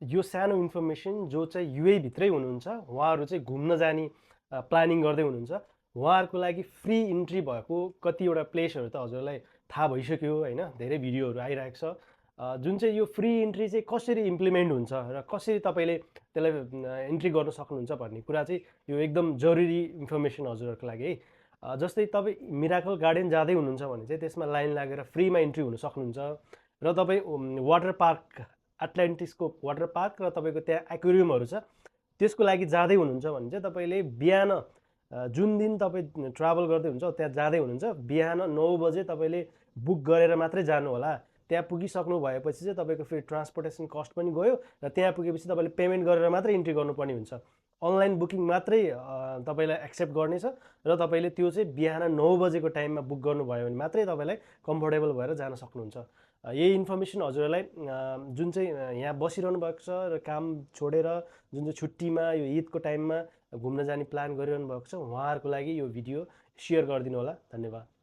यो सानो इन्फर्मेसन जो चाहिँ युए भित्रै हुनुहुन्छ, उहाँहरू चाहिँ घुम्न जाने प्लानिङ गर्दै हुनुहुन्छ, उहाँहरूको लागि फ्री इन्ट्री भएको कतिवटा प्लेसहरू त हजुरलाई थाहा भइसक्यो होइन, धेरै भिडियोहरू आइरहेको छ। जुन चाहिँ यो फ्री इन्ट्री चाहिँ कसरी इम्प्लिमेन्ट हुन्छ र कसरी तपाईँले त्यसलाई इन्ट्री गर्न सक्नुहुन्छ भन्ने कुरा चाहिँ यो एकदम जरुरी इन्फर्मेसन हजुरहरूको लागि है। जस्तै तपाईँ मिराकल गार्डन जाँदै हुनुहुन्छ भने चाहिँ त्यसमा लाइन लागेर फ्रीमा इन्ट्री हुन सक्नुहुन्छ। र तपाईँ वाटर पार्क, एटलान्टिसको वाटर पार्क र तपाईँको त्यहाँ एक्वेरियमहरू छ, त्यसको लागि जाँदै हुनुहुन्छ भने चाहिँ तपाईँले बिहान जुन दिन तपाईँ ट्राभल गर्दै हुन्छ त्यहाँ जाँदै हुनुहुन्छ, बिहान 9 बजे तपाईँले बुक गरेर मात्रै जानु होला। त्यहाँ पुगिसक्नु भएपछि चाहिँ तपाईँको फेरि ट्रान्सपोर्टेसन कस्ट पनि गयो र त्यहाँ पुगेपछि तपाईँले पेमेन्ट गरेर मात्रै इन्ट्री गर्नुपर्ने हुन्छ। अनलाइन बुकिङ मात्रै तपाईँलाई एक्सेप्ट गर्नेछ र तपाईँले त्यो चाहिँ बिहान 9 बजेको टाइममा बुक गर्नुभयो भने मात्रै तपाईँलाई कम्फोर्टेबल भएर जान सक्नुहुन्छ। यही इन्फर्मेसन हजुरहरूलाई जुन चाहिँ यहाँ बसिरहनु भएको छ र काम छोडेर जुन चाहिँ छुट्टीमा यो ईदको टाइममा घुम्न जाने प्लान गरिरहनु भएको छ, उहाँहरूको लागि यो भिडियो सेयर गरिदिनु होला। धन्यवाद।